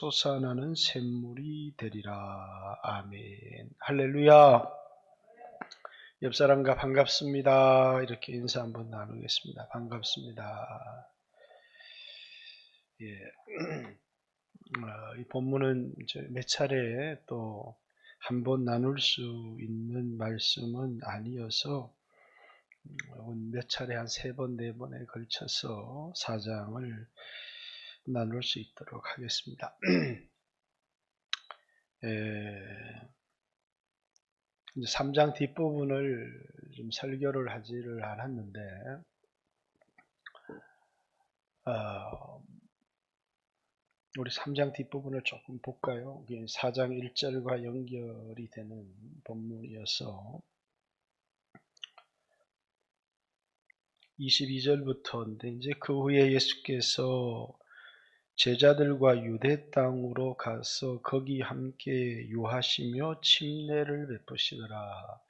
솟아나는 샘물이 되리라. 아멘. 할렐루야. 옆 사람과 반갑습니다. 이렇게 인사 한번 나누겠습니다. 반갑습니다. 예. 이 본문은 몇 차례 또 한 번 나눌 수 있는 말씀은 아니어서 몇 차례 한 3번, 4번에 걸쳐서 4장을 나눌 수 있도록 하겠습니다. 이제 3장 뒷부분을 좀 설교를 하지를 않았는데, 우리 3장 뒷부분을 조금 볼까요? 4장 1절과 연결이 되는 본문이어서 22절부터인데, 이제 그 후에 예수께서 제자들과 유대 땅으로 가서 거기 함께 유하시며 침례를 베푸시더라.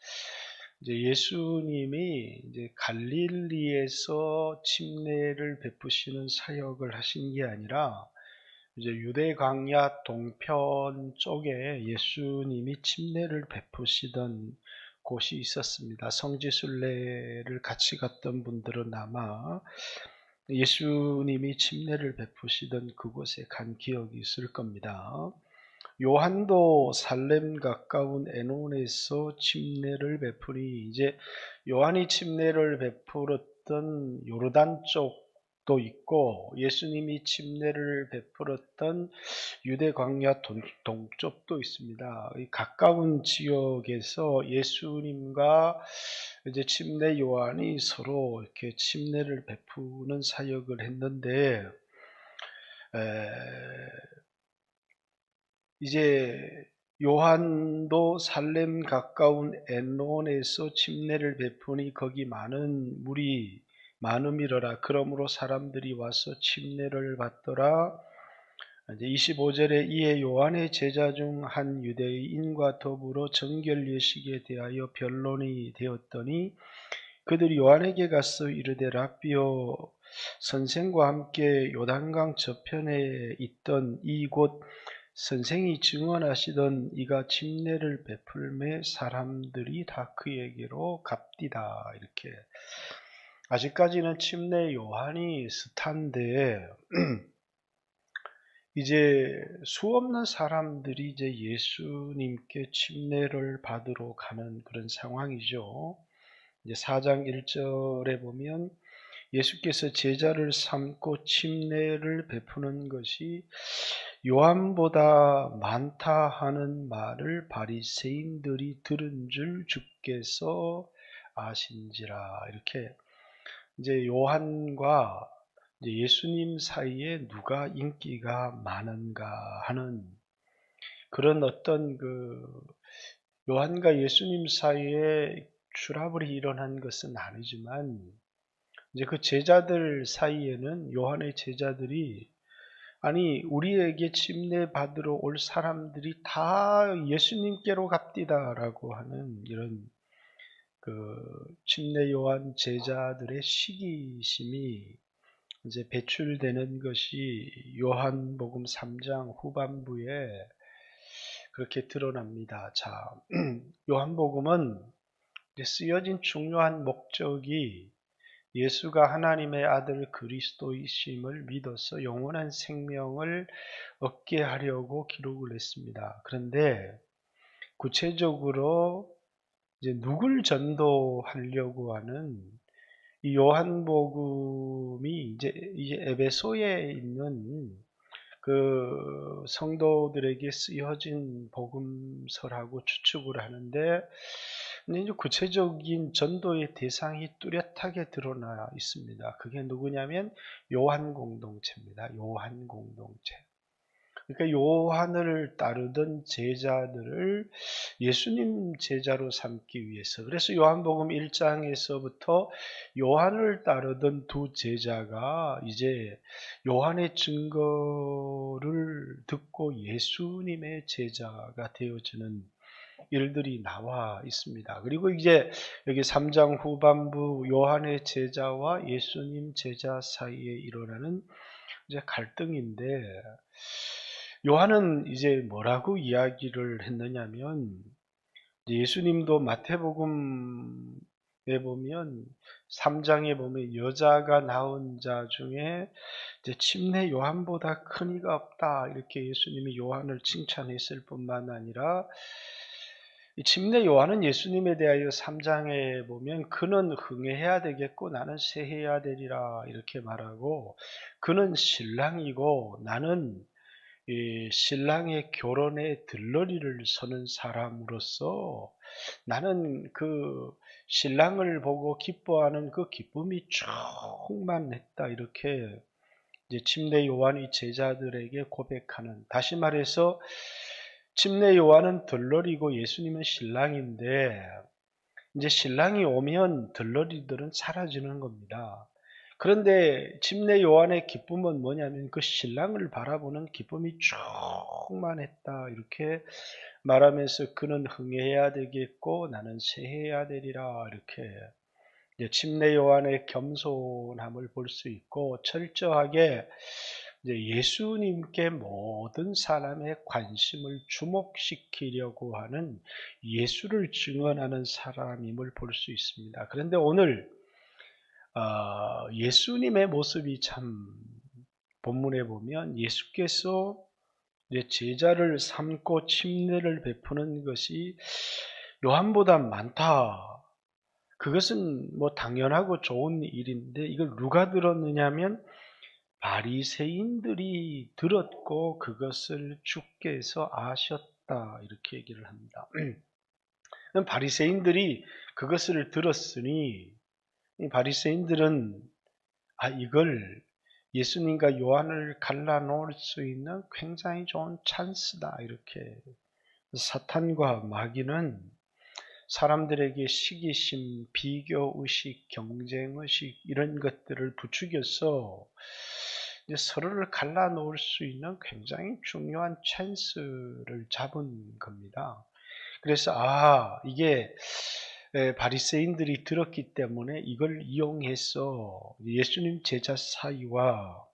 이제 예수님이 이제 갈릴리에서 침례를 베푸시는 사역을 하신 게 아니라 이제 유대 광야 동편 쪽에 예수님이 침례를 베푸시던 곳이 있었습니다. 성지순례를 같이 갔던 분들은 아마 예수님이 침례를 베푸시던 그곳에 간 기억이 있을 겁니다. 요한도 살렘 가까운 에논에서 침례를 베푸니, 이제 요한이 침례를 베풀었던 요르단 쪽도 있고 예수님이 침례를 베풀었던 유대 광야 동쪽도 있습니다. 이 가까운 지역에서 예수님과 이제 침례 요한이 서로 이렇게 침례를 베푸는 사역을 했는데, 이제 요한도 살렘 가까운 에논에서 침례를 베푸니 거기 많은 물이 많음이러라. 그러므로 사람들이 와서 침례를 받더라. 이제 25절에 이에 요한의 제자 중 한 유대인과 더불어 정결 예식에 대하여 변론이 되었더니 그들이 요한에게 가서 이르되 랍비여, 선생과 함께 요단강 저편에 있던 이곳 선생이 증언하시던 이가 침례를 베풀매 사람들이 다 그에게로 갑디다. 이렇게 아직까지는 침례 요한이 스타인데 이제 수없는 사람들이 이제 예수님께 침례를 받으러 가는 그런 상황이죠. 이제 4장 1절에 보면 예수께서 제자를 삼고 침례를 베푸는 것이 요한보다 많다 하는 말을 바리새인들이 들은 줄 주께서 아신지라. 이렇게 이제 요한과 이제 예수님 사이에 누가 인기가 많은가 하는 그런 어떤 요한과 예수님 사이에 트러블이 일어난 것은 아니지만 이제 그 제자들 사이에는 요한의 제자들이 아니 우리에게 침례 받으러 올 사람들이 다 예수님께로 갑디다라고 하는 이런 침례 요한 제자들의 시기심이 이제 배출되는 것이 요한복음 3장 후반부에 그렇게 드러납니다. 자, 요한복음은 쓰여진 중요한 목적이 예수가 하나님의 아들 그리스도이심을 믿어서 영원한 생명을 얻게 하려고 기록을 했습니다. 그런데 구체적으로 이제 누굴 전도하려고 하는 이 요한복음이 이제 에베소에 있는 그 성도들에게 쓰여진 복음서라고 추측을 하는데, 근데 이제 구체적인 전도의 대상이 뚜렷하게 드러나 있습니다. 그게 누구냐면 요한 공동체입니다. 요한 공동체. 그러니까 요한을 따르던 제자들을 예수님 제자로 삼기 위해서, 그래서 요한복음 1장에서부터 요한을 따르던 두 제자가 이제 요한의 증거를 듣고 예수님의 제자가 되어지는 일들이 나와 있습니다. 그리고 이제 여기 3장 후반부 요한의 제자와 예수님 제자 사이에 일어나는 이제 갈등인데, 요한은 이제 뭐라고 이야기를 했느냐면, 예수님도 마태복음에 보면 3장에 보면 여자가 낳은 자 중에 이제 침례 요한보다 큰 이가 없다, 이렇게 예수님이 요한을 칭찬했을 뿐만 아니라, 이 침례 요한은 예수님에 대하여 3장에 보면 그는 흥해야 되겠고 나는 쇠해야 되리라 이렇게 말하고, 그는 신랑이고 나는 이 신랑의 결혼에 들러리를 서는 사람으로서 나는 그 신랑을 보고 기뻐하는 그 기쁨이 충만했다, 이렇게 이제 침례 요한이 제자들에게 고백하는, 다시 말해서 침례 요한은 들러리고 예수님은 신랑인데, 이제 신랑이 오면 들러리들은 사라지는 겁니다. 그런데 침례 요한의 기쁨은 뭐냐면 그 신랑을 바라보는 기쁨이 충만했다, 이렇게 말하면서 그는 흥해야 되겠고 나는 쇠해야 되리라, 이렇게 이제 침례 요한의 겸손함을 볼 수 있고, 철저하게 이제 예수님께 모든 사람의 관심을 주목시키려고 하는 예수를 증언하는 사람임을 볼 수 있습니다. 그런데 오늘 예수님의 모습이 참, 본문에 보면 예수께서 제자를 삼고 침례를 베푸는 것이 요한보다 많다. 그것은 뭐 당연하고 좋은 일인데, 이걸 누가 들었느냐면 바리새인들이 들었고 그것을 주께서 아셨다, 이렇게 얘기를 합니다. 바리새인들이 그것을 들었으니 이 바리새인들은 이걸 예수님과 요한을 갈라놓을 수 있는 굉장히 좋은 찬스다, 이렇게. 사탄과 마귀는 사람들에게 시기심, 비교의식, 경쟁의식, 이런 것들을 부추겨서 이제 서로를 갈라놓을 수 있는 굉장히 중요한 찬스를 잡은 겁니다. 그래서 이게 바리새인들이 들었기 때문에 이걸 이용해서 예수님 제자 사이와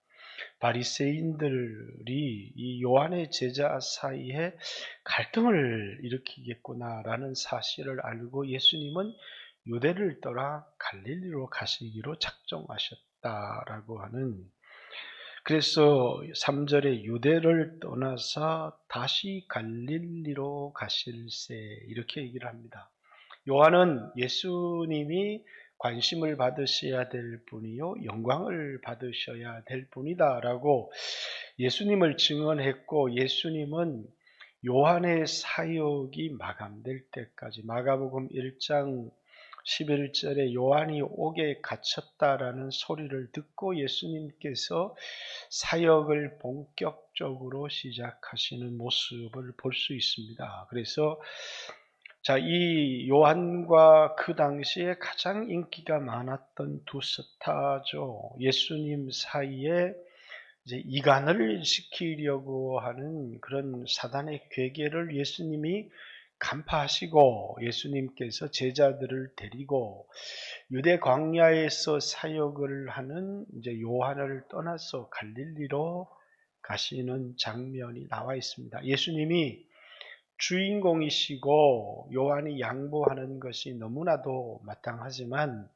바리새인들이 이 요한의 제자 사이에 갈등을 일으키겠구나라는 사실을 알고 예수님은 유대를 떠나 갈릴리로 가시기로 작정하셨다라고 하는, 그래서 3절에 유대를 떠나서 다시 갈릴리로 가실세, 이렇게 얘기를 합니다. 요한은 예수님이 관심을 받으셔야 될 분이요 영광을 받으셔야 될 분이다 라고 예수님을 증언했고, 예수님은 요한의 사역이 마감될 때까지, 마가복음 1장 11절에 요한이 옥에 갇혔다라는 소리를 듣고 예수님께서 사역을 본격적으로 시작하시는 모습을 볼 수 있습니다. 그래서 이 요한과 그 당시에 가장 인기가 많았던 두 스타죠. 예수님 사이에 이제 이간을 시키려고 하는 그런 사단의 괴계를 예수님이 간파하시고, 예수님께서 제자들을 데리고 유대 광야에서 사역을 하는 이제 요한을 떠나서 갈릴리로 가시는 장면이 나와 있습니다. 예수님이 주인공이시고 요한이 양보하는 것이 너무나도 마땅하지만,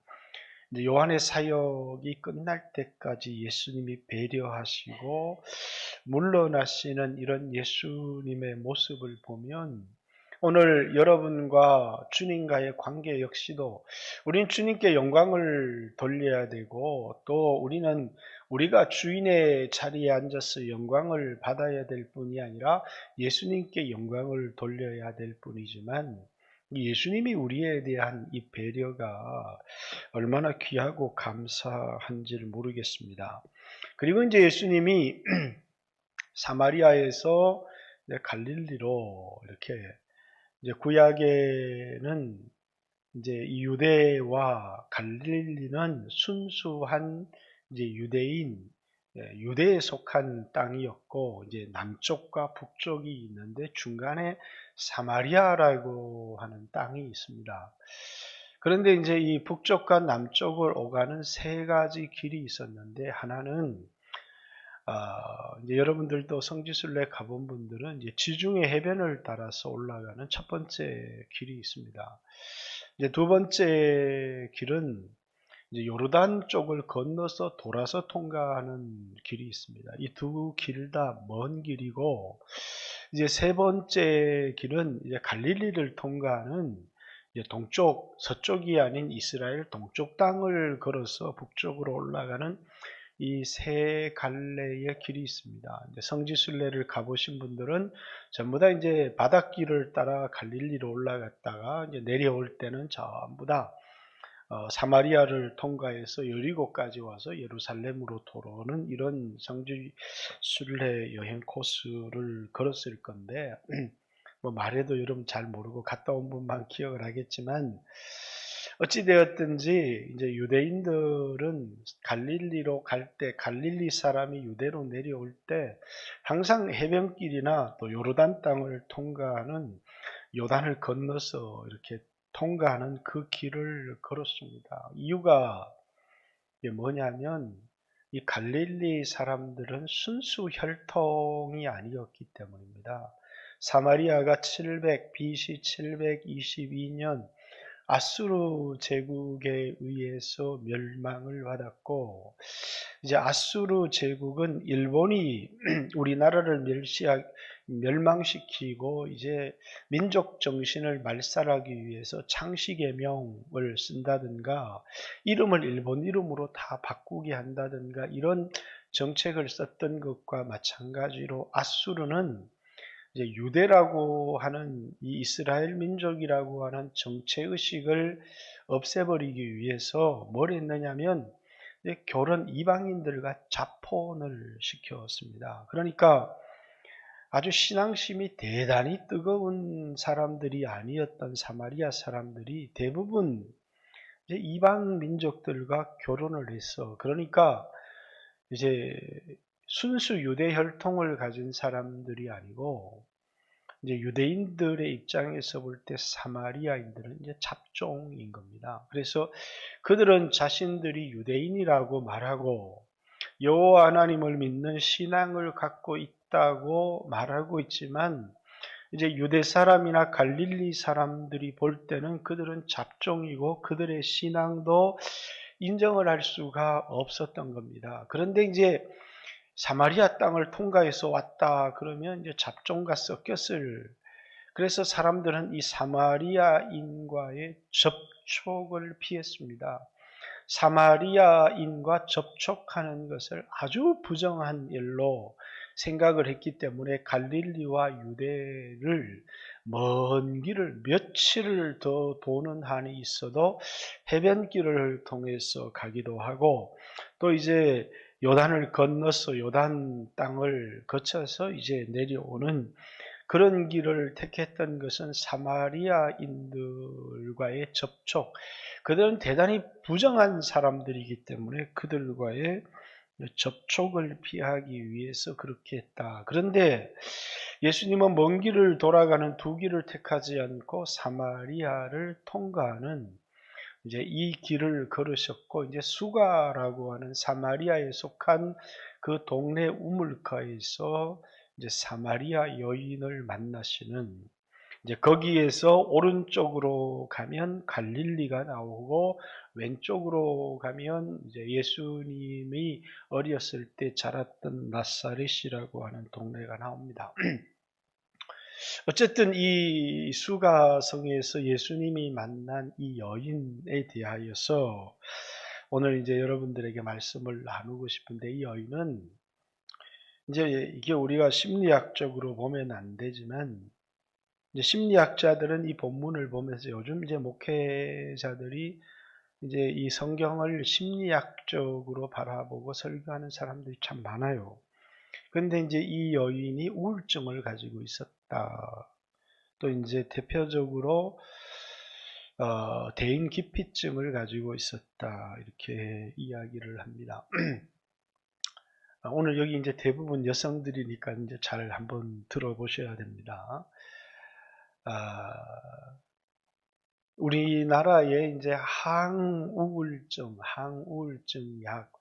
요한의 사역이 끝날 때까지 예수님이 배려하시고 물러나시는 이런 예수님의 모습을 보면, 오늘 여러분과 주님과의 관계 역시도 우리는 주님께 영광을 돌려야 되고, 또 우리가 주인의 자리에 앉아서 영광을 받아야 될 뿐이 아니라 예수님께 영광을 돌려야 될 뿐이지만, 예수님이 우리에 대한 이 배려가 얼마나 귀하고 감사한지를 모르겠습니다. 그리고 이제 예수님이 사마리아에서 갈릴리로 이렇게, 이제 구약에는 이제 이 유대와 갈릴리는 순수한 이제 유대에 속한 땅이었고, 이제 남쪽과 북쪽이 있는데 중간에 사마리아라고 하는 땅이 있습니다. 그런데 이제 이 북쪽과 남쪽을 오가는 세 가지 길이 있었는데, 하나는 이제 여러분들도 성지순례 가본 분들은 이제 지중해 해변을 따라서 올라가는 첫 번째 길이 있습니다. 이제 두 번째 길은 이제 요르단 쪽을 건너서 돌아서 통과하는 길이 있습니다. 이 두 길 다 먼 길이고, 이제 세 번째 길은 이제 갈릴리를 통과하는 이제 동쪽, 서쪽이 아닌 이스라엘 동쪽 땅을 걸어서 북쪽으로 올라가는 이 세 갈래의 길이 있습니다. 이제 성지순례를 가보신 분들은 전부 다 이제 바닷길을 따라 갈릴리로 올라갔다가 이제 내려올 때는 전부 다 사마리아를 통과해서 여리고까지 와서 예루살렘으로 돌아오는 이런 성지순례 여행 코스를 걸었을 건데, 뭐 말해도 여러분 잘 모르고 갔다 온 분만 기억을 하겠지만, 어찌되었든지 이제 유대인들은 갈릴리로 갈 때, 갈릴리 사람이 유대로 내려올 때 항상 해변길이나 또 요르단 땅을 통과하는, 요단을 건너서 이렇게 통과하는 그 길을 걸었습니다. 이유가 뭐냐면, 이 갈릴리 사람들은 순수 혈통이 아니었기 때문입니다. 사마리아가 BC 722년 아수르 제국에 의해서 멸망을 받았고, 이제 아수르 제국은 일본이 우리나라를 멸망시키고 이제 민족 정신을 말살하기 위해서 창씨개명을 쓴다든가, 이름을 일본 이름으로 다 바꾸게 한다든가, 이런 정책을 썼던 것과 마찬가지로 아수르는 이제 유대라고 하는 이 이스라엘 민족이라고 하는 정체의식을 없애버리기 위해서 뭘 했느냐면, 결혼 이방인들과 자폰을 시켰습니다. 그러니까 아주 신앙심이 대단히 뜨거운 사람들이 아니었던 사마리아 사람들이 대부분 이제 이방 민족들과 결혼을 했어. 그러니까 이제 순수 유대 혈통을 가진 사람들이 아니고, 이제 유대인들의 입장에서 볼 때 사마리아인들은 이제 잡종인 겁니다. 그래서 그들은 자신들이 유대인이라고 말하고 여호와 하나님을 믿는 신앙을 갖고 있다고 말하고 있지만, 이제 유대 사람이나 갈릴리 사람들이 볼 때는 그들은 잡종이고 그들의 신앙도 인정을 할 수가 없었던 겁니다. 그런데 이제 사마리아 땅을 통과해서 왔다 그러면 이제 잡종과 섞였을, 그래서 사람들은 이 사마리아인과의 접촉을 피했습니다. 사마리아인과 접촉하는 것을 아주 부정한 일로 생각을 했기 때문에 갈릴리와 유대를 먼 길을 며칠을 더 도는 한이 있어도 해변길을 통해서 가기도 하고, 또 이제 요단을 건너서 요단 땅을 거쳐서 이제 내려오는 그런 길을 택했던 것은 사마리아인들과의 접촉, 그들은 대단히 부정한 사람들이기 때문에 그들과의 접촉을 피하기 위해서 그렇게 했다. 그런데 예수님은 먼 길을 돌아가는 두 길을 택하지 않고 사마리아를 통과하는 이제 이 길을 걸으셨고, 이제 수가라고 하는 사마리아에 속한 그 동네 우물가에서 이제 사마리아 여인을 만나시는, 이제 거기에서 오른쪽으로 가면 갈릴리가 나오고 왼쪽으로 가면 이제 예수님이 어렸을 때 자랐던 나사렛이라고 하는 동네가 나옵니다. 어쨌든 이 수가성에서 예수님이 만난 이 여인에 대하여서 오늘 이제 여러분들에게 말씀을 나누고 싶은데, 이 여인은 이제 이게 우리가 심리학적으로 보면 안 되지만, 이제 심리학자들은 이 본문을 보면서 요즘 이제 목회자들이 이제 이 성경을 심리학적으로 바라보고 설교하는 사람들이 참 많아요. 그런데 이제 이 여인이 우울증을 가지고 있었다. 또 이제 대표적으로 대인기피증을 가지고 있었다. 이렇게 이야기를 합니다. 오늘 여기 이제 대부분 여성들이니까 이제 잘 한번 들어보셔야 됩니다. 우리나라에 이제 항우울증 약,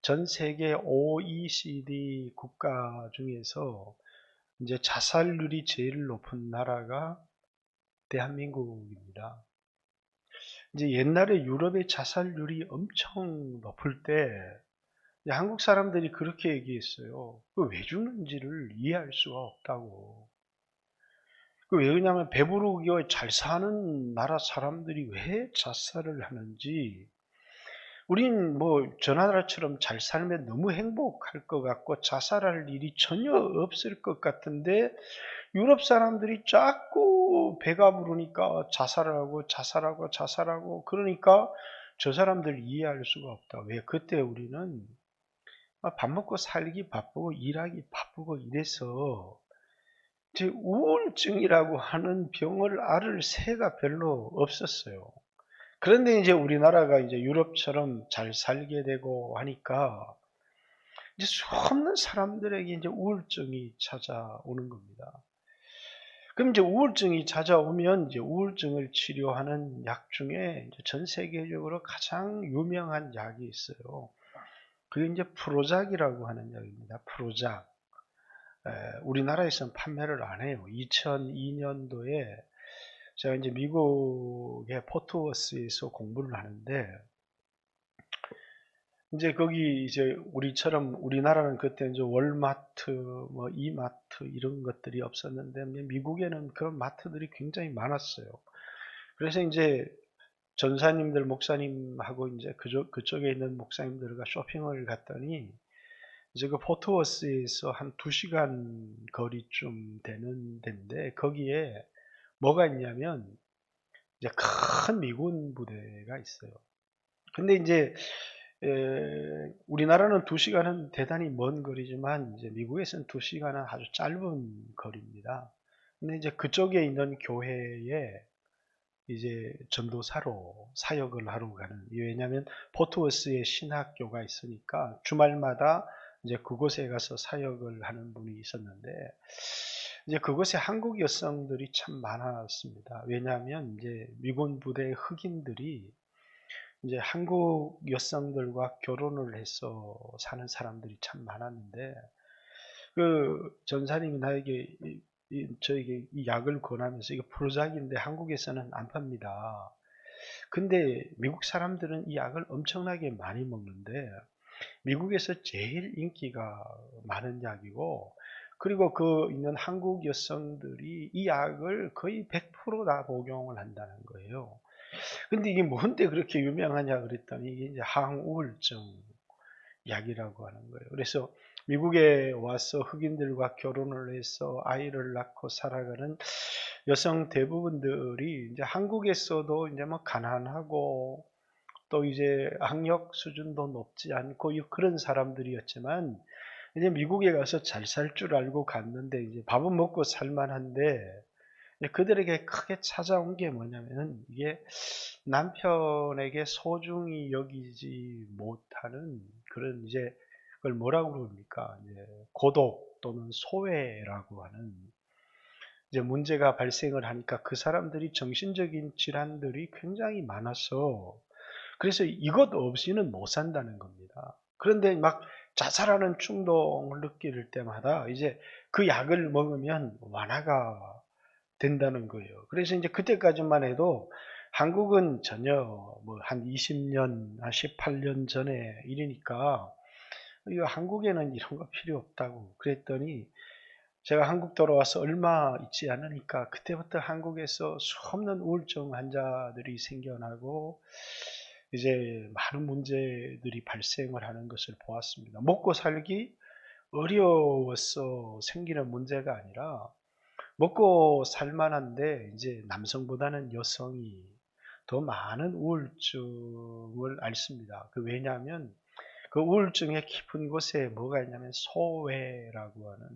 전 세계 OECD 국가 중에서 이제 자살률이 제일 높은 나라가 대한민국입니다. 이제 옛날에 유럽의 자살률이 엄청 높을 때 한국 사람들이 그렇게 얘기했어요. 왜 죽는지를 이해할 수가 없다고. 왜 그러냐면 배부르고 잘 사는 나라 사람들이 왜 자살을 하는지, 우린 뭐 저 나라처럼 잘 살면 너무 행복할 것 같고 자살할 일이 전혀 없을 것 같은데 유럽 사람들이 자꾸 배가 부르니까 자살하고 그러니까 저 사람들 이해할 수가 없다. 왜? 그때 우리는 밥 먹고 살기 바쁘고 일하기 바쁘고 이래서 이제 우울증이라고 하는 병을 앓을 새가 별로 없었어요. 그런데 이제 우리나라가 이제 유럽처럼 잘 살게 되고 하니까 이제 수없는 사람들에게 이제 우울증이 찾아오는 겁니다. 그럼 이제 우울증이 찾아오면 이제 우울증을 치료하는 약 중에 이제 전 세계적으로 가장 유명한 약이 있어요. 그게 이제 프로작이라고 하는 약입니다. 프로작. 우리나라에서는 판매를 안 해요. 2002년도에 제가 이제 미국의 포트워스에서 공부를 하는데 이제 거기 이제 우리처럼 우리나라는 그때 이제 월마트, 뭐 이마트 이런 것들이 없었는데 미국에는 그런 마트들이 굉장히 많았어요. 그래서 이제 전사님들 목사님하고 이제 그쪽에 있는 목사님들과 쇼핑을 갔더니 이제 그 포트워스에서 한 2시간 거리쯤 되는 데인데 거기에 뭐가 있냐면 이제 큰 미군 부대가 있어요. 근데 이제 우리나라는 2시간은 대단히 먼 거리지만 이제 미국에서는 2시간은 아주 짧은 거리입니다. 근데 이제 그쪽에 있는 교회에 이제 전도사로 사역을 하러 가는, 왜냐하면 포트워스에 신학교가 있으니까 주말마다 이제 그곳에 가서 사역을 하는 분이 있었는데 이제 그곳에 한국 여성들이 참 많았습니다. 왜냐하면 이제 미군 부대 흑인들이 이제 한국 여성들과 결혼을 해서 사는 사람들이 참 많았는데 그 전사님이 나에게 저에게 이 약을 권하면서 이거 프로작인데 한국에서는 안 팝니다. 근데 미국 사람들은 이 약을 엄청나게 많이 먹는데 미국에서 제일 인기가 많은 약이고 그리고 그 있는 한국 여성들이 이 약을 거의 100%다 복용을 한다는 거예요. 근데 이게 뭔데 그렇게 유명하냐 그랬더니 이게 이제 항우울증 약이라고 하는 거예요. 그래서 미국에 와서 흑인들과 결혼을 해서 아이를 낳고 살아가는 여성 대부분들이 이제 한국에서도 이제 뭐 가난하고 또 이제 학력 수준도 높지 않고 그런 사람들이었지만 이제 미국에 가서 잘 살 줄 알고 갔는데 이제 밥은 먹고 살만한데 그들에게 크게 찾아온 게 뭐냐면은 이게 남편에게 소중히 여기지 못하는 그런 이제 그걸 뭐라고 그럽니까? 이제 고독 또는 소외라고 하는 이제 문제가 발생을 하니까 그 사람들이 정신적인 질환들이 굉장히 많아서 그래서 이것 없이는 못 산다는 겁니다. 그런데 막 자살하는 충동을 느낄 때마다 이제 그 약을 먹으면 완화가 된다는 거예요. 그래서 이제 그때까지만 해도 한국은 전혀 뭐 한 20년, 한 18년 전에 일이니까 이거 한국에는 이런 거 필요 없다고 그랬더니 제가 한국 돌아와서 얼마 있지 않으니까 그때부터 한국에서 수없는 우울증 환자들이 생겨나고 이제 많은 문제들이 발생을 하는 것을 보았습니다. 먹고 살기 어려워서 생기는 문제가 아니라 먹고 살만한데 이제 남성보다는 여성이 더 많은 우울증을 앓습니다. 왜냐하면 그 우울증의 깊은 곳에 뭐가 있냐면 소외라고 하는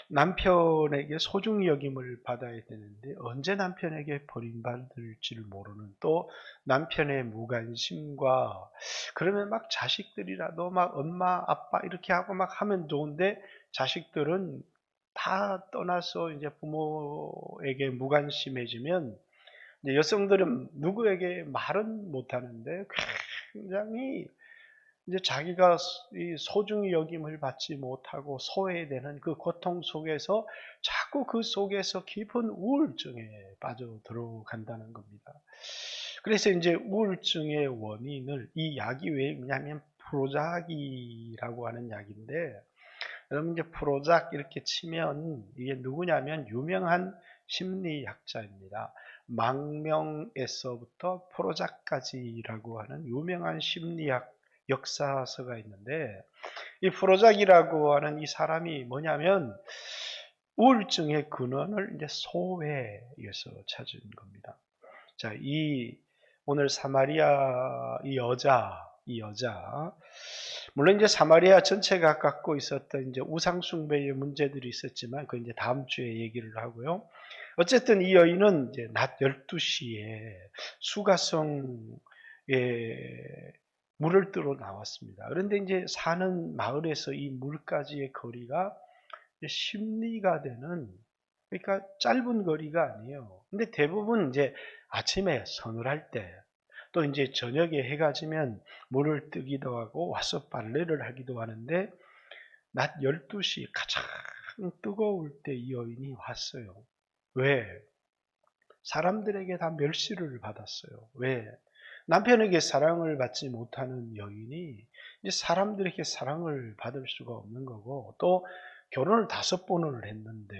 남편에게 소중히 여김을 받아야 되는데 언제 남편에게 버림받을지를 모르는 또 남편의 무관심과 그러면 막 자식들이라도 막 엄마 아빠 이렇게 하고 막 하면 좋은데 자식들은 다 떠나서 이제 부모에게 무관심해지면 이제 여성들은 누구에게 말은 못하는데 굉장히 이제 자기가 이 소중히 여김을 받지 못하고 소외되는 그 고통 속에서 자꾸 그 속에서 깊은 우울증에 빠져 들어간다는 겁니다. 그래서 이제 우울증의 원인을 이 약이 왜 있냐면 프로작이라고 하는 약인데, 여러분 이제 프로작 이렇게 치면 이게 누구냐면 유명한 심리학자입니다. 망명에서부터 프로작까지라고 하는 유명한 심리학 역사서가 있는데, 이 프로작이라고 하는 이 사람이 뭐냐면 우울증의 근원을 이제 소외에서 찾은 겁니다. 자, 오늘 사마리아 이 여자, 물론 이제 사마리아 전체가 갖고 있었던 이제 우상숭배의 문제들이 있었지만, 그 이제 다음 주에 얘기를 하고요. 어쨌든 이 여인은 이제 낮 12시에 수가성에 물을 뜨러 나왔습니다. 그런데 이제 사는 마을에서 이 물까지의 거리가 10리가 되는, 그러니까 짧은 거리가 아니에요. 근데 대부분 이제 아침에 서늘할 때, 또 이제 저녁에 해가 지면 물을 뜨기도 하고 와서 빨래를 하기도 하는데, 낮 12시 가장 뜨거울 때 이 여인이 왔어요. 왜? 사람들에게 다 멸시를 받았어요. 왜? 남편에게 사랑을 받지 못하는 여인이 이제 사람들에게 사랑을 받을 수가 없는 거고, 또 결혼을 5번을 했는데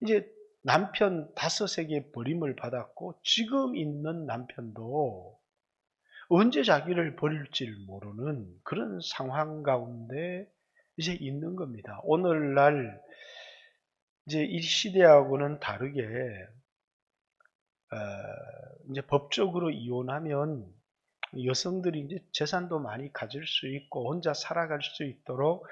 이제 남편 5에게 버림을 받았고, 지금 있는 남편도 언제 자기를 버릴지 모르는 그런 상황 가운데 이제 있는 겁니다. 오늘날 이제 이 시대하고는 다르게 어, 이제 법적으로 이혼하면 여성들이 이제 재산도 많이 가질 수 있고 혼자 살아갈 수 있도록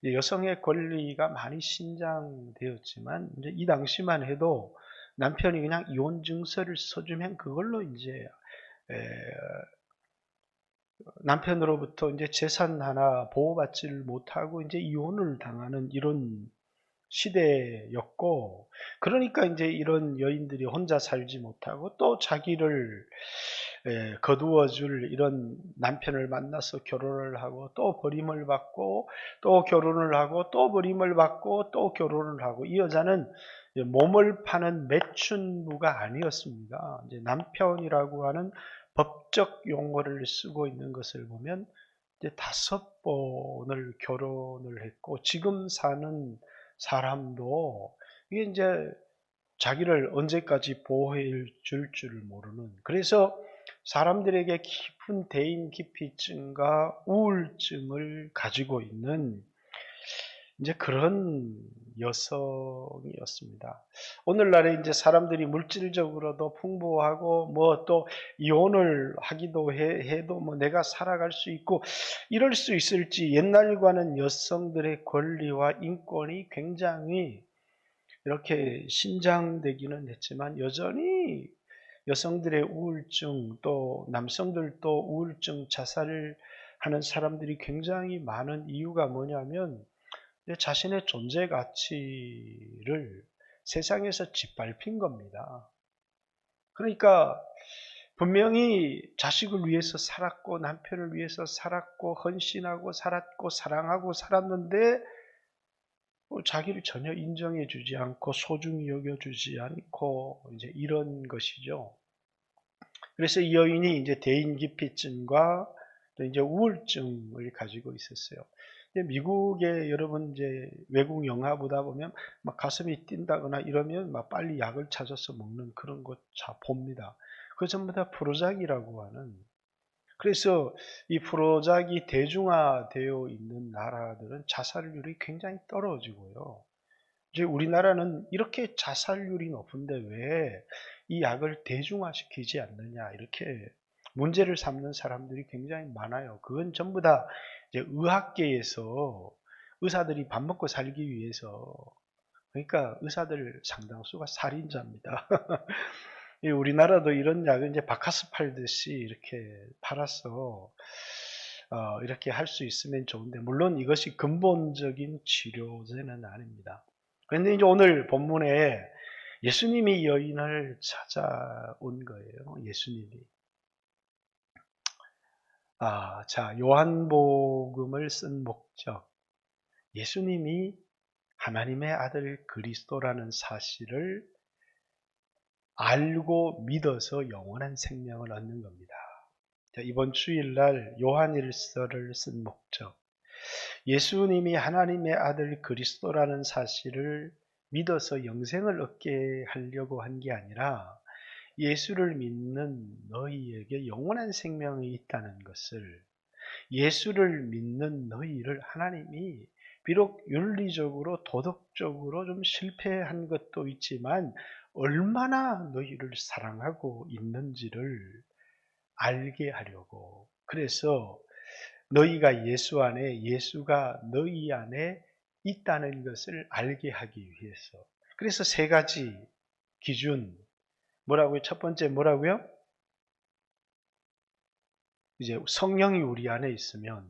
여성의 권리가 많이 신장되었지만, 이제 이 당시만 해도 남편이 그냥 이혼 증서를 써주면 그걸로 이제 남편으로부터 이제 재산 하나 보호받지를 못하고 이제 이혼을 당하는 이런 시대였고, 그러니까 이제 이런 여인들이 혼자 살지 못하고 또 자기를 거두어 줄 이런 남편을 만나서 결혼을 하고 또 버림을 받고 또 결혼을 하고 또 버림을 받고 또 결혼을 하고, 이 여자는 몸을 파는 매춘부가 아니었습니다. 이제 남편이라고 하는 법적 용어를 쓰고 있는 것을 보면 이제 5번을 결혼을 했고, 지금 사는 사람도 이게 이제 자기를 언제까지 보호해 줄 줄을 모르는, 그래서 사람들에게 깊은 대인 기피증과 우울증을 가지고 있는 이제 그런 여성이었습니다. 오늘날에 이제 사람들이 물질적으로도 풍부하고 뭐 또 이혼을 하기도 해도 뭐 내가 살아갈 수 있고 이럴 수 있을지, 옛날과는 여성들의 권리와 인권이 굉장히 이렇게 신장되기는 했지만, 여전히 여성들의 우울증, 또 남성들도 우울증, 자살을 하는 사람들이 굉장히 많은 이유가 뭐냐면 자신의 존재 가치를 세상에서 짓밟힌 겁니다. 그러니까 분명히 자식을 위해서 살았고 남편을 위해서 살았고 헌신하고 살았고 사랑하고 살았는데 자기를 전혀 인정해 주지 않고 소중히 여겨 주지 않고 이제 이런 것이죠. 그래서 이 여인이 이제 대인기피증과 또 이제 우울증을 가지고 있었어요. 미국에 여러분 이제 외국 영화 보다 보면 막 가슴이 뛴다거나 이러면 막 빨리 약을 찾아서 먹는 그런 것 봅니다. 그 전부 다 프로작이라고 하는. 그래서 이 프로작이 대중화되어 있는 나라들은 자살률이 굉장히 떨어지고요. 이제 우리나라는 이렇게 자살률이 높은데 왜 이 약을 대중화시키지 않느냐, 이렇게 문제를 삼는 사람들이 굉장히 많아요. 그건 전부 다 이제 의학계에서 의사들이 밥 먹고 살기 위해서, 그러니까 의사들 상당수가 살인자입니다. 우리나라도 이런 약을 이제 바카스 팔듯이 이렇게 팔아서 이렇게 할 수 있으면 좋은데, 물론 이것이 근본적인 치료제는 아닙니다. 그런데 이제 오늘 본문에 예수님이 여인을 찾아온 거예요. 예수님이. 자, 요한복음을 쓴 목적. 예수님이 하나님의 아들 그리스도라는 사실을 알고 믿어서 영원한 생명을 얻는 겁니다. 자, 이번 주일날 요한일서를 쓴 목적. 예수님이 하나님의 아들 그리스도라는 사실을 믿어서 영생을 얻게 하려고 한 게 아니라 예수를 믿는 너희에게 영원한 생명이 있다는 것을, 예수를 믿는 너희를 하나님이 비록 윤리적으로 도덕적으로 좀 실패한 것도 있지만 얼마나 너희를 사랑하고 있는지를 알게 하려고, 그래서 너희가 예수 안에, 예수가 너희 안에 있다는 것을 알게 하기 위해서. 그래서 세 가지 기준. 뭐라고요? 첫 번째 뭐라고요? 이제 성령이 우리 안에 있으면,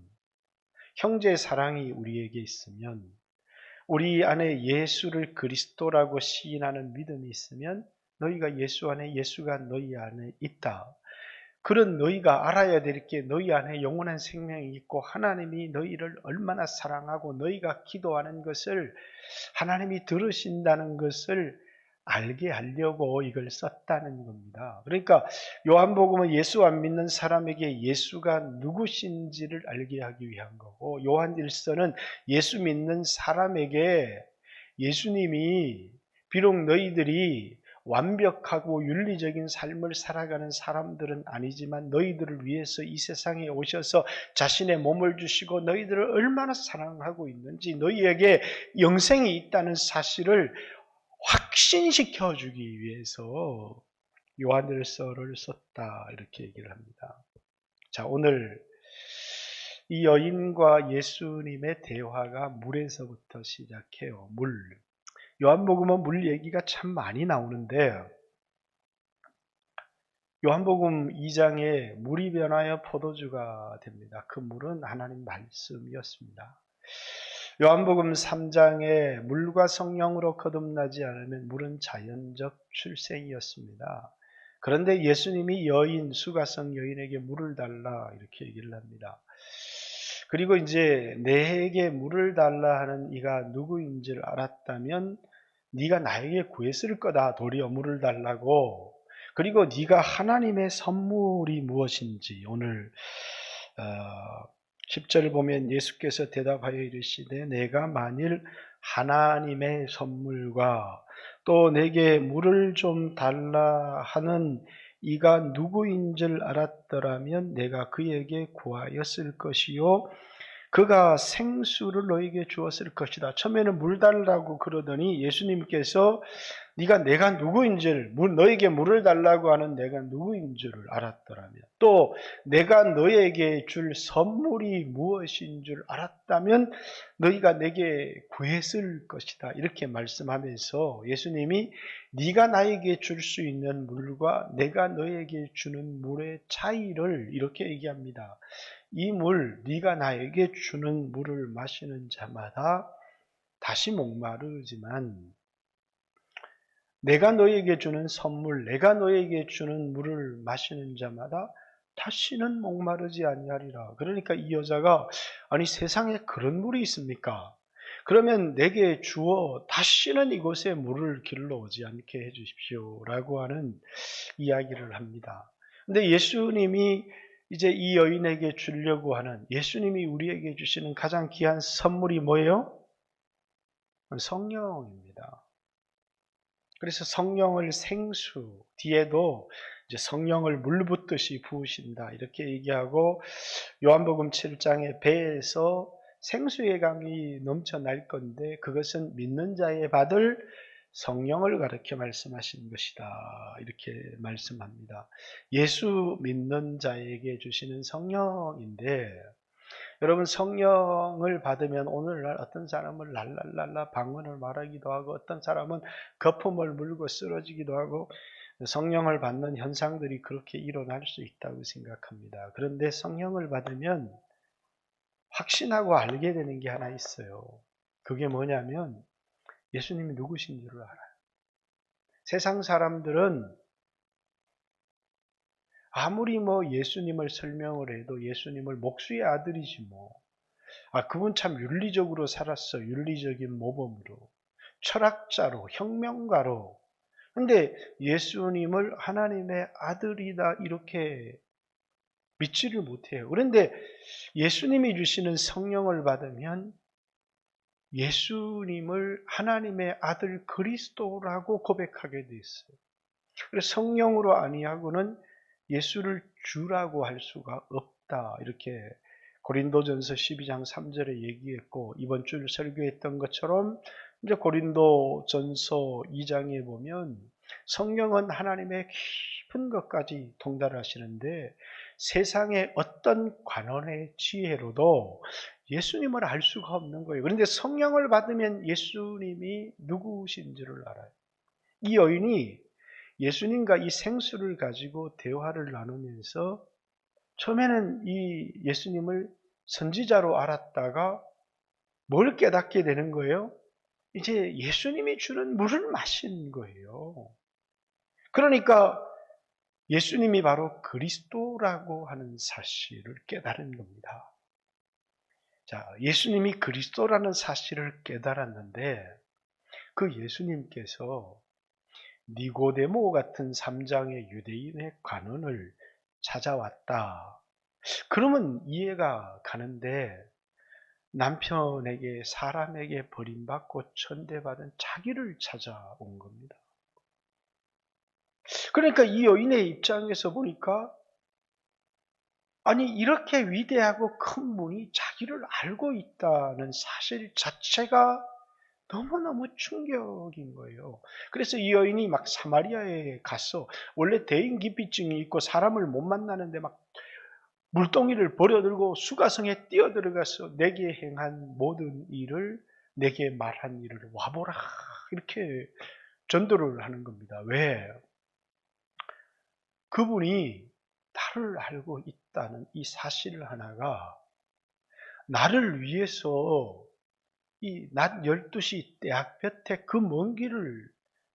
형제의 사랑이 우리에게 있으면, 우리 안에 예수를 그리스도라고 시인하는 믿음이 있으면 너희가 예수 안에, 예수가 너희 안에 있다. 그런 너희가 알아야 될 게, 너희 안에 영원한 생명이 있고 하나님이 너희를 얼마나 사랑하고 너희가 기도하는 것을 하나님이 들으신다는 것을 알게 하려고 이걸 썼다는 겁니다. 그러니까 요한복음은 예수 안 믿는 사람에게 예수가 누구신지를 알게 하기 위한 거고, 요한일서는 예수 믿는 사람에게 예수님이 비록 너희들이 완벽하고 윤리적인 삶을 살아가는 사람들은 아니지만 너희들을 위해서 이 세상에 오셔서 자신의 몸을 주시고 너희들을 얼마나 사랑하고 있는지, 너희에게 영생이 있다는 사실을 확신시켜 주기 위해서 요한일서를 썼다, 이렇게 얘기를 합니다. 자, 오늘 이 여인과 예수님의 대화가 물에서부터 시작해요. 물. 요한복음은 물 얘기가 참 많이 나오는데, 요한복음 2장에 물이 변하여 포도주가 됩니다. 그 물은 하나님 말씀이었습니다. 요한복음 3장에 물과 성령으로 거듭나지 않으면 물은 자연적 출생이었습니다. 그런데 예수님이 여인, 수가성 여인에게 물을 달라 이렇게 얘기를 합니다. 그리고 이제 내게 물을 달라 하는 이가 누구인지를 알았다면 네가 나에게 구했을 거다, 도리어 물을 달라고. 그리고 네가 하나님의 선물이 무엇인지. 오늘 10절 보면 예수께서 대답하여 이르시되 내가 만일 하나님의 선물과 또 내게 물을 좀 달라 하는 이가 누구인 줄 알았더라면 내가 그에게 구하였을 것이요 그가 생수를 너에게 주었을 것이다. 처음에는 물 달라고 그러더니 예수님께서 네가 내가 누구인 줄, 너에게 물을 달라고 하는 내가 누구인 줄을 알았더라면, 또 내가 너에게 줄 선물이 무엇인 줄 알았다면 너희가 내게 구했을 것이다, 이렇게 말씀하면서 예수님이 네가 나에게 줄 수 있는 물과 내가 너에게 주는 물의 차이를 이렇게 얘기합니다. 이 물, 네가 나에게 주는 물을 마시는 자마다 다시 목마르지만 내가 너에게 주는 선물, 내가 너에게 주는 물을 마시는 자마다 다시는 목마르지 아니하리라. 그러니까 이 여자가, 아니 세상에 그런 물이 있습니까? 그러면 내게 주어 다시는 이곳에 물을 길러 오지 않게 해주십시오 라고 하는 이야기를 합니다. 근데 예수님이 이제 이 여인에게 주려고 하는, 예수님이 우리에게 주시는 가장 귀한 선물이 뭐예요? 성령입니다. 그래서 성령을 생수, 뒤에도 이제 성령을 물 붓듯이 부으신다 이렇게 얘기하고, 요한복음 7장에 배에서 생수의 강이 넘쳐날 건데 그것은 믿는 자에 받을 성령을 가르쳐 말씀하신 것이다, 이렇게 말씀합니다. 예수 믿는 자에게 주시는 성령인데, 여러분 성령을 받으면 오늘날 어떤 사람은 랄랄랄라 방언을 말하기도 하고 어떤 사람은 거품을 물고 쓰러지기도 하고 성령을 받는 현상들이 그렇게 일어날 수 있다고 생각합니다. 그런데 성령을 받으면 확신하고 알게 되는 게 하나 있어요. 그게 뭐냐면 예수님이 누구신지를 알아요. 세상 사람들은 아무리 뭐 예수님을 설명을 해도 예수님을 목수의 아들이지 뭐. 그분 참 윤리적으로 살았어. 윤리적인 모범으로. 철학자로, 혁명가로. 근데 예수님을 하나님의 아들이다 이렇게 믿지를 못해요. 그런데 예수님이 주시는 성령을 받으면 예수님을 하나님의 아들 그리스도라고 고백하게 돼 있어요. 그래서 성령으로 아니하고는 예수를 주라고 할 수가 없다. 이렇게 고린도전서 12장 3절에 얘기했고, 이번 주 설교했던 것처럼 이제 고린도전서 2장에 보면 성령은 하나님의 깊은 것까지 통달하시는데 세상의 어떤 관원의 지혜로도 예수님을 알 수가 없는 거예요. 그런데 성령을 받으면 예수님이 누구신지를 알아요. 이 여인이 예수님과 이 생수를 가지고 대화를 나누면서 처음에는 이 예수님을 선지자로 알았다가 뭘 깨닫게 되는 거예요? 이제 예수님이 주는 물을 마신 거예요. 그러니까 예수님이 바로 그리스도라고 하는 사실을 깨달은 겁니다. 자, 예수님이 그리스도라는 사실을 깨달았는데 그 예수님께서 니고데모 같은 3장의 유대인의 관원을 찾아왔다. 그러면 이해가 가는데 남편에게 사람에게 버림받고 천대받은 자기를 찾아온 겁니다. 그러니까 이 여인의 입장에서 보니까 아니 이렇게 위대하고 큰 분이 자기를 알고 있다는 사실 자체가 너무너무 충격인 거예요. 그래서 이 여인이 막 사마리아에 가서 원래 대인기피증이 있고 사람을 못 만나는데 막 물동이를 버려들고 수가성에 뛰어들어가서 내게 행한 모든 일을 내게 말한 일을 와보라 이렇게 전도를 하는 겁니다. 왜? 그분이 나를 알고 있다는 이 사실 하나가 나를 위해서 이 낮 12시 대학볕에 그 먼 길을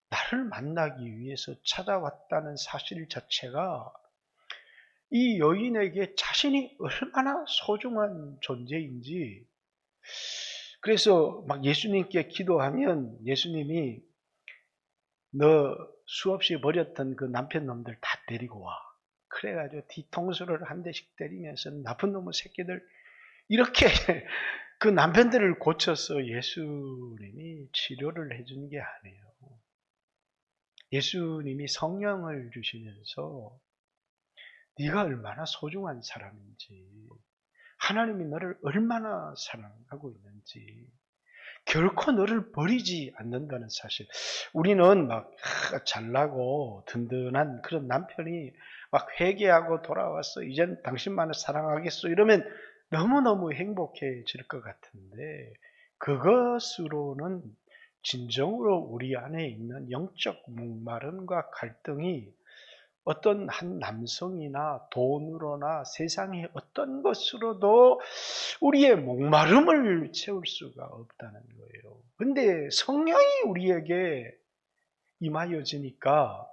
나를 만나기 위해서 찾아왔다는 사실 자체가 이 여인에게 자신이 얼마나 소중한 존재인지, 그래서 막 예수님께 기도하면 예수님이 너 수없이 버렸던 그 남편 놈들 다 데리고 와. 그래가지고 뒤통수를 한 대씩 때리면서 나쁜 놈의 새끼들 이렇게 그 남편들을 고쳐서 예수님이 치료를 해준 게 아니에요. 예수님이 성령을 주시면서 네가 얼마나 소중한 사람인지, 하나님이 너를 얼마나 사랑하고 있는지, 결코 너를 버리지 않는다는 사실. 우리는 막 잘나고 든든한 그런 남편이 막 회개하고 돌아왔어. 이젠 당신만을 사랑하겠어. 이러면 너무너무 행복해질 것 같은데 그것으로는 진정으로 우리 안에 있는 영적 목마름과 갈등이 어떤 한 남성이나 돈으로나 세상의 어떤 것으로도 우리의 목마름을 채울 수가 없다는 거예요. 근데 성령이 우리에게 임하여지니까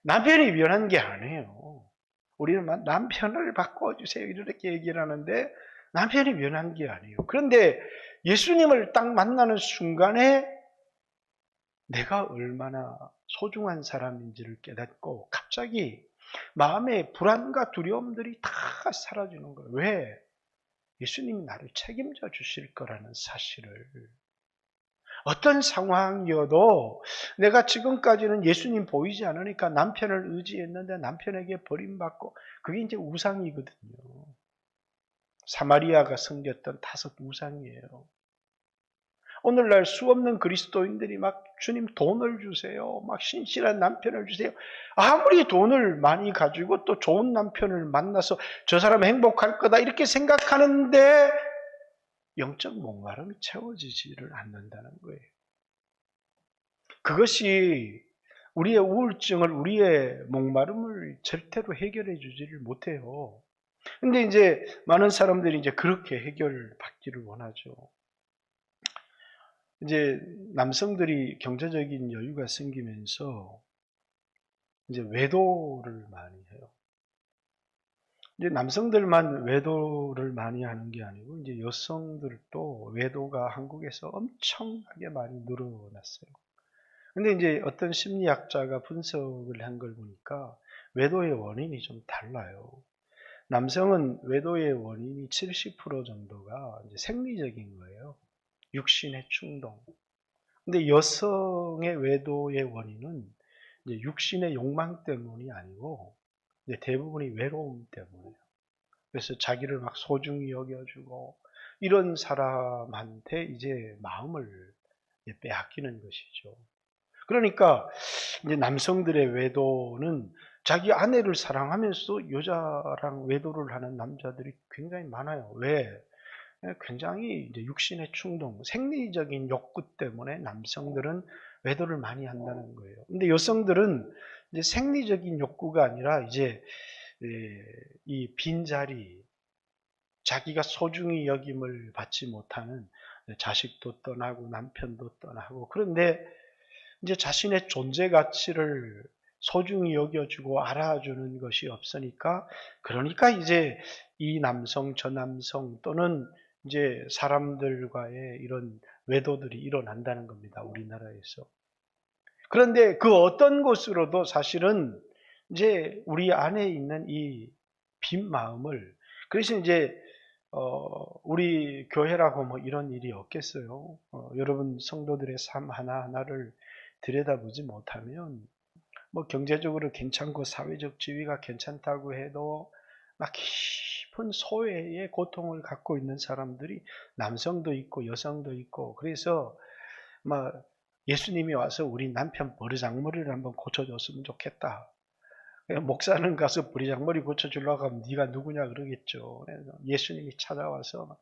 남편이 변한 게 아니에요. 우리는 남편을 바꿔주세요 이렇게 얘기를 하는데 남편이 변한 게 아니에요. 그런데 예수님을 딱 만나는 순간에 내가 얼마나 소중한 사람인지를 깨닫고 갑자기 마음의 불안과 두려움들이 다 사라지는 거예요. 왜? 예수님이 나를 책임져 주실 거라는 사실을. 어떤 상황이어도 내가 지금까지는 예수님 보이지 않으니까 남편을 의지했는데 남편에게 버림받고 그게 이제 우상이거든요. 사마리아가 섬겼던 5 우상이에요. 오늘날 수없는 그리스도인들이 막 주님 돈을 주세요. 막 신실한 남편을 주세요. 아무리 돈을 많이 가지고 또 좋은 남편을 만나서 저 사람 행복할 거다 이렇게 생각하는데 영적 목마름이 채워지지를 않는다는 거예요. 그것이 우리의 우울증을, 우리의 목마름을 절대로 해결해 주지를 못해요. 근데 이제 많은 사람들이 이제 그렇게 해결받기를 원하죠. 이제 남성들이 경제적인 여유가 생기면서 이제 외도를 많이 해요. 이제 남성들만 외도를 많이 하는 게 아니고 이제 여성들도 외도가 한국에서 엄청나게 많이 늘어났어요. 근데 이제 어떤 심리학자가 분석을 한 걸 보니까 외도의 원인이 좀 달라요. 남성은 외도의 원인이 70% 정도가 이제 생리적인 거예요. 육신의 충동. 근데 여성의 외도의 원인은 이제 육신의 욕망 때문이 아니고 이제 대부분이 외로움 때문이에요. 그래서 자기를 막 소중히 여겨주고 이런 사람한테 이제 마음을 빼앗기는 것이죠. 그러니까 이제 남성들의 외도는 자기 아내를 사랑하면서 여자랑 외도를 하는 남자들이 굉장히 많아요. 왜? 굉장히 이제 육신의 충동, 생리적인 욕구 때문에 남성들은 외도를 많이 한다는 거예요. 근데 여성들은 이제 생리적인 욕구가 아니라 이제 이 빈자리, 자기가 소중히 여김을 받지 못하는 자식도 떠나고 남편도 떠나고 그런데 이제 자신의 존재 가치를 소중히 여겨주고 알아주는 것이 없으니까 그러니까 이제 이 남성 저 남성 또는 이제 사람들과의 이런 외도들이 일어난다는 겁니다. 우리나라에서. 그런데 그 어떤 것으로도 사실은 이제 우리 안에 있는 이 빈 마음을 그래서 이제 우리 교회라고 뭐 이런 일이 없겠어요. 여러분 성도들의 삶 하나하나를 들여다보지 못하면 뭐 경제적으로 괜찮고 사회적 지위가 괜찮다고 해도 막 깊은 소외의 고통을 갖고 있는 사람들이 남성도 있고 여성도 있고 그래서 막 예수님이 와서 우리 남편 버르장머리를 한번 고쳐줬으면 좋겠다. 목사는 가서 버르장머리 고쳐주려고 하면 네가 누구냐 그러겠죠. 그래서 예수님이 찾아와서 막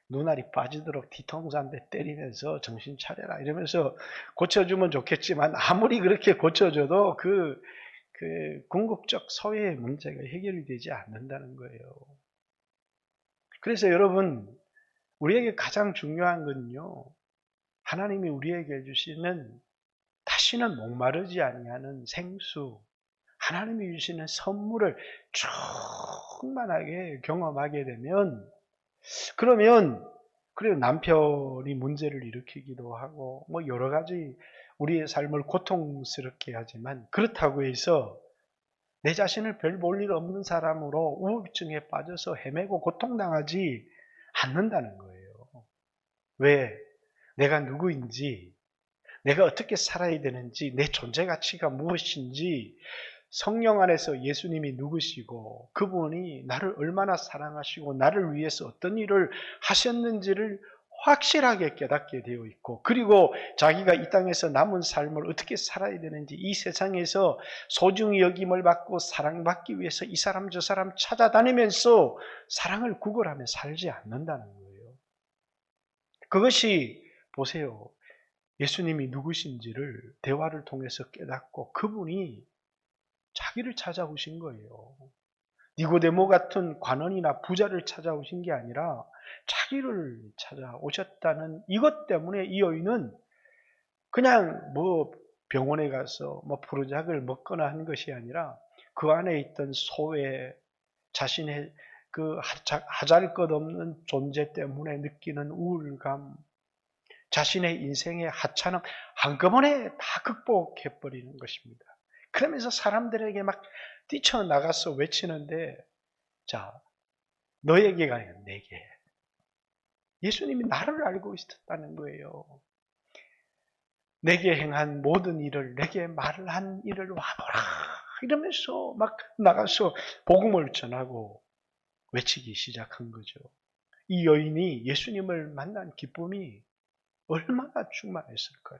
눈알이 빠지도록 뒤통수 한 대 때리면서 정신 차려라 이러면서 고쳐주면 좋겠지만 아무리 그렇게 고쳐줘도 그 궁극적 소외의 문제가 해결이 되지 않는다는 거예요. 그래서 여러분 우리에게 가장 중요한 건요. 하나님이 우리에게 주시는 다시는 목마르지 아니하는 생수 하나님이 주시는 선물을 충만하게 경험하게 되면 그러면 그래요 남편이 문제를 일으키기도 하고 뭐 여러 가지 우리의 삶을 고통스럽게 하지만 그렇다고 해서 내 자신을 별 볼 일 없는 사람으로 우울증에 빠져서 헤매고 고통당하지 않는다는 거예요. 왜? 내가 누구인지 내가 어떻게 살아야 되는지 내 존재 가치가 무엇인지 성령 안에서 예수님이 누구시고 그분이 나를 얼마나 사랑하시고 나를 위해서 어떤 일을 하셨는지를 확실하게 깨닫게 되어 있고 그리고 자기가 이 땅에서 남은 삶을 어떻게 살아야 되는지 이 세상에서 소중히 여김을 받고 사랑받기 위해서 이 사람 저 사람 찾아다니면서 사랑을 구걸하며 살지 않는다는 거예요. 그것이 보세요. 예수님이 누구신지를 대화를 통해서 깨닫고 그분이 자기를 찾아오신 거예요. 니고데모 같은 관원이나 부자를 찾아오신 게 아니라 자기를 찾아오셨다는 이것 때문에 이 여인은 그냥 뭐 병원에 가서 뭐 부르작을 먹거나 한 것이 아니라 그 안에 있던 소외, 자신의 그 하잘것없는 존재 때문에 느끼는 우울감, 자신의 인생의 하찮음 한꺼번에 다 극복해버리는 것입니다. 그러면서 사람들에게 막 뛰쳐나가서 외치는데 자, 너에게가 아니라 내게. 예수님이 나를 알고 있었다는 거예요. 내게 행한 모든 일을 내게 말한 일을 와보라 이러면서 막 나가서 복음을 전하고 외치기 시작한 거죠. 이 여인이 예수님을 만난 기쁨이 얼마나 충만했을까요?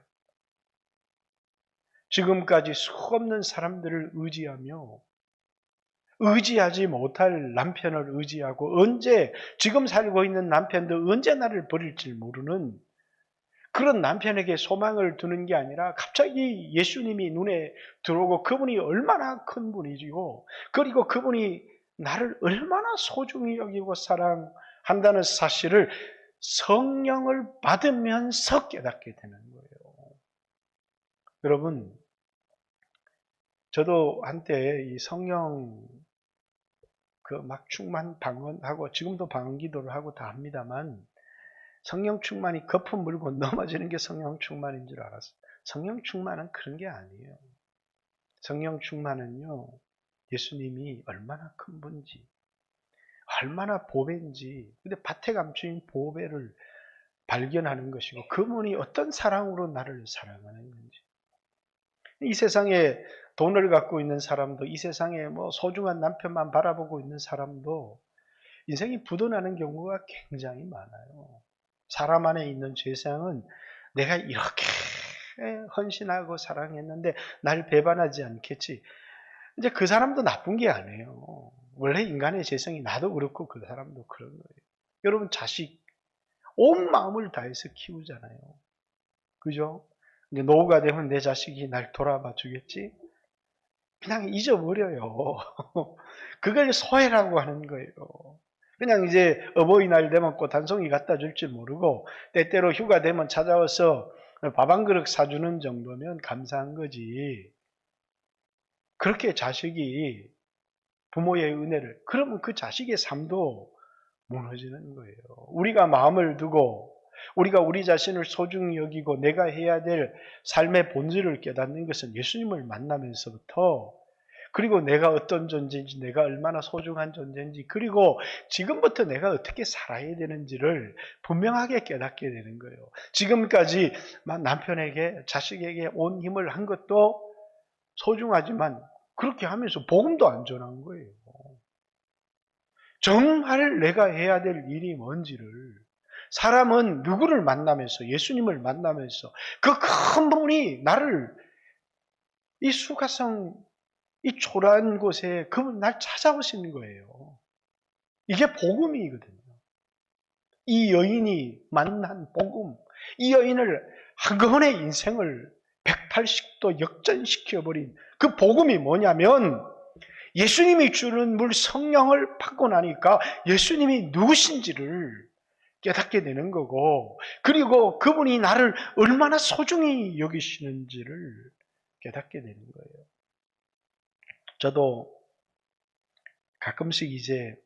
지금까지 수없는 사람들을 의지하며 의지하지 못할 남편을 의지하고 언제 지금 살고 있는 남편도 언제 나를 버릴지 모르는 그런 남편에게 소망을 두는 게 아니라 갑자기 예수님이 눈에 들어오고 그분이 얼마나 큰 분이시고 그리고 그분이 나를 얼마나 소중히 여기고 사랑한다는 사실을 성령을 받으면서 깨닫게 되는 거예요. 여러분 저도 한때 이 성령 그 막 충만 방언하고 지금도 방언 기도를 하고 다 합니다만 성령 충만이 거품 물고 넘어지는 게 성령 충만인 줄 알았어요. 성령 충만은 그런 게 아니에요. 성령 충만은요, 예수님이 얼마나 큰 분인지, 얼마나 보배인지, 근데 밭에 감추인 보배를 발견하는 것이고, 그분이 어떤 사랑으로 나를 사랑하는 건지. 이 세상에 돈을 갖고 있는 사람도, 이 세상에 뭐 소중한 남편만 바라보고 있는 사람도 인생이 부도나는 경우가 굉장히 많아요. 사람 안에 있는 죄상은 내가 이렇게 헌신하고 사랑했는데 날 배반하지 않겠지. 이제 그 사람도 나쁜 게 아니에요. 원래 인간의 죄성이 나도 그렇고 그 사람도 그런 거예요. 여러분 자식 온 마음을 다해서 키우잖아요. 그죠? 이제 노후가 되면 내 자식이 날 돌아봐 주겠지? 그냥 잊어버려요. 그걸 소외라고 하는 거예요. 그냥 이제 어버이날 되면 꽃 한 송이 갖다 줄지 모르고 때때로 휴가 되면 찾아와서 밥 한 그릇 사주는 정도면 감사한 거지. 그렇게 자식이 부모의 은혜를, 그러면 그 자식의 삶도 무너지는 거예요. 우리가 마음을 두고 우리가 우리 자신을 소중히 여기고 내가 해야 될 삶의 본질을 깨닫는 것은 예수님을 만나면서부터, 그리고 내가 어떤 존재인지, 내가 얼마나 소중한 존재인지, 그리고 지금부터 내가 어떻게 살아야 되는지를 분명하게 깨닫게 되는 거예요. 지금까지 남편에게, 자식에게 온 힘을 한 것도 소중하지만 그렇게 하면서 복음도 안 전한 거예요. 정말 내가 해야 될 일이 뭔지를, 사람은 누구를 만나면서, 예수님을 만나면서 그 큰 분이 나를 이 수가성, 이 초라한 곳에 그분 날 찾아오시는 거예요. 이게 복음이거든요. 이 여인이 만난 복음, 이 여인을 한꺼번에 인생을 180도 역전시켜버린 그 복음이 뭐냐면, 예수님이 주는 물 성령을 받고 나니까 예수님이 누구신지를 깨닫게 되는 거고, 그리고 그분이 나를 얼마나 소중히 여기시는지를 깨닫게 되는 거예요. 저도 가끔씩 이제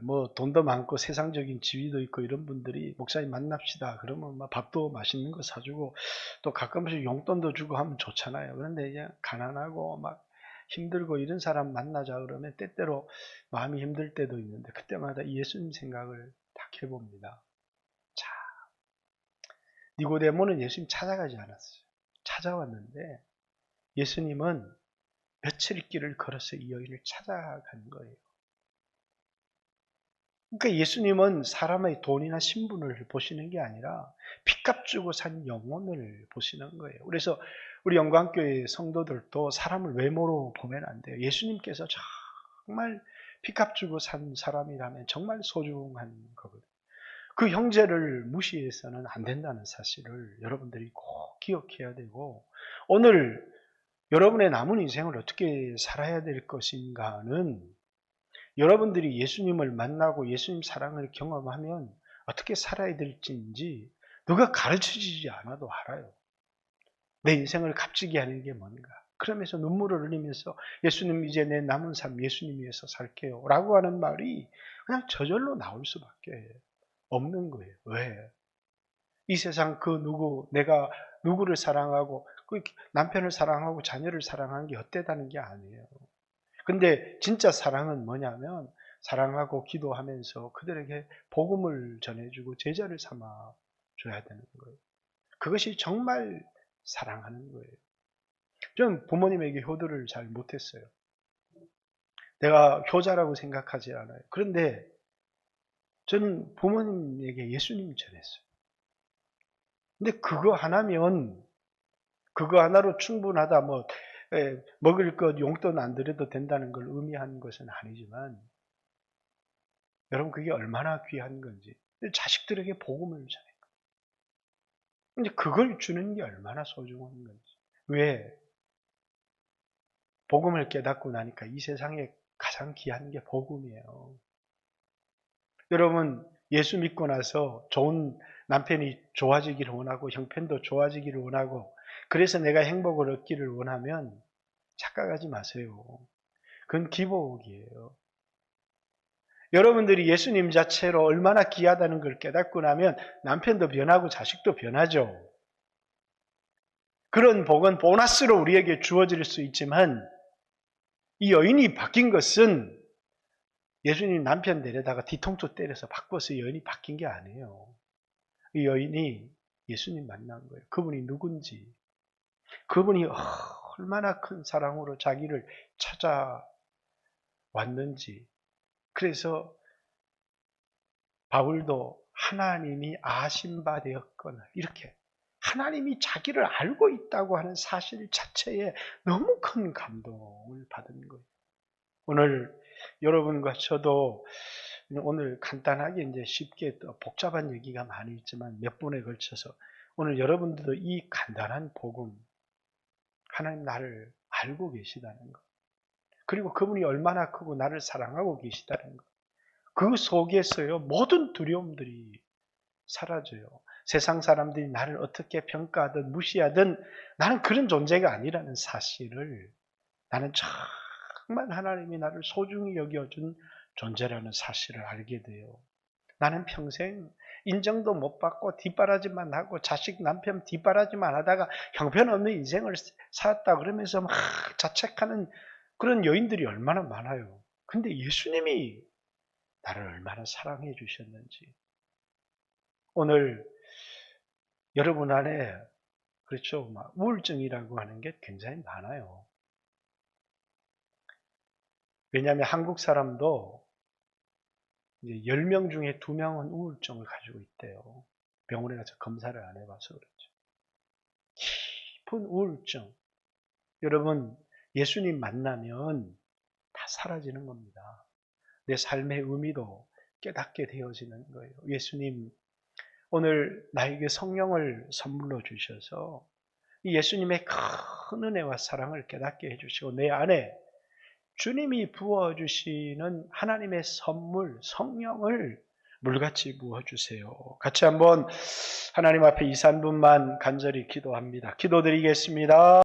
뭐 돈도 많고 세상적인 지위도 있고 이런 분들이 목사님 만납시다 그러면 막 밥도 맛있는 거 사주고 또 가끔씩 용돈도 주고 하면 좋잖아요. 그런데 그냥 가난하고 막 힘들고 이런 사람 만나자 그러면 때때로 마음이 힘들 때도 있는데 그때마다 예수님 생각을 딱 해봅니다. 자, 니고데모는 예수님 찾아가지 않았어요. 찾아왔는데 예수님은 며칠 길을 걸어서 이 여인을 찾아간 거예요. 그러니까 예수님은 사람의 돈이나 신분을 보시는 게 아니라 핏값 주고 산 영혼을 보시는 거예요. 그래서 우리 영광교회 성도들도 사람을 외모로 보면 안 돼요. 예수님께서 정말 핏값 주고 산 사람이라면 정말 소중한 거거든요. 그 형제를 무시해서는 안 된다는 사실을 여러분들이 꼭 기억해야 되고, 오늘 여러분의 남은 인생을 어떻게 살아야 될 것인가는 여러분들이 예수님을 만나고 예수님 사랑을 경험하면 어떻게 살아야 될지 누가 가르쳐주지 않아도 알아요. 내 인생을 값지게 하는 게 뭔가. 그러면서 눈물을 흘리면서 예수님 이제 내 남은 삶 예수님 위해서 살게요 라고 하는 말이 그냥 저절로 나올 수밖에 없는 거예요. 왜? 이 세상 그 누구, 내가 누구를 사랑하고 그 남편을 사랑하고 자녀를 사랑하는 게 헛되다는 게 아니에요. 근데 진짜 사랑은 뭐냐면 사랑하고 기도하면서 그들에게 복음을 전해주고 제자를 삼아 줘야 되는 거예요. 그것이 정말 사랑하는 거예요. 저는 부모님에게 효도를 잘 못했어요. 내가 효자라고 생각하지 않아요. 그런데 저는 부모님에게 예수님 전했어요. 근데 그거 하나면, 그거 하나로 충분하다, 먹을 것 용돈 안 드려도 된다는 걸 의미하는 것은 아니지만, 여러분 그게 얼마나 귀한 건지, 자식들에게 복음을 전해요. 근데 그걸 주는 게 얼마나 소중한 건지. 왜? 복음을 깨닫고 나니까 이 세상에 가장 귀한 게 복음이에요. 여러분 예수 믿고 나서 좋은 남편이 좋아지기를 원하고 형편도 좋아지기를 원하고 그래서 내가 행복을 얻기를 원하면 착각하지 마세요. 그건 기복이에요. 여러분들이 예수님 자체로 얼마나 귀하다는 걸 깨닫고 나면 남편도 변하고 자식도 변하죠. 그런 복은 보너스로 우리에게 주어질 수 있지만 이 여인이 바뀐 것은 예수님 남편 데려다가 뒤통수 때려서 바꿔서 여인이 바뀐 게 아니에요. 이 여인이 예수님 만난 거예요. 그분이 누군지, 그분이 얼마나 큰 사랑으로 자기를 찾아왔는지. 그래서 바울도 하나님이 아신 바 되었거늘 이렇게 하나님이 자기를 알고 있다고 하는 사실 자체에 너무 큰 감동을 받은 거예요. 오늘 여러분과 저도 오늘 간단하게 이제 쉽게 또 복잡한 얘기가 많이 있지만 몇 번에 걸쳐서 오늘 여러분들도 이 간단한 복음, 하나님 나를 알고 계시다는 것, 그리고 그분이 얼마나 크고 나를 사랑하고 계시다는 것, 그 속에서요 모든 두려움들이 사라져요. 세상 사람들이 나를 어떻게 평가하든 무시하든 나는 그런 존재가 아니라는 사실을, 나는 정말 하나님이 나를 소중히 여겨준 존재라는 사실을 알게 돼요. 나는 평생 인정도 못 받고 뒷바라지만 하고 자식 남편 뒷바라지만 하다가 형편없는 인생을 살았다 그러면서 막 자책하는 그런 여인들이 얼마나 많아요. 근데 예수님이 나를 얼마나 사랑해 주셨는지. 오늘 여러분 안에 그렇죠, 우울증이라고 하는 게 굉장히 많아요. 왜냐하면 한국 사람도 이제 10명 중에 2명은 우울증을 가지고 있대요. 병원에 가서 검사를 안 해봐서 그렇죠. 깊은 우울증. 여러분, 예수님 만나면 다 사라지는 겁니다. 내 삶의 의미도 깨닫게 되어지는 거예요. 예수님, 오늘 나에게 성령을 선물로 주셔서 이 예수님의 큰 은혜와 사랑을 깨닫게 해주시고 내 안에 주님이 부어주시는 하나님의 선물, 성령을 물같이 부어주세요. 같이 한번 하나님 앞에 2, 3분만 간절히 기도합니다. 기도드리겠습니다.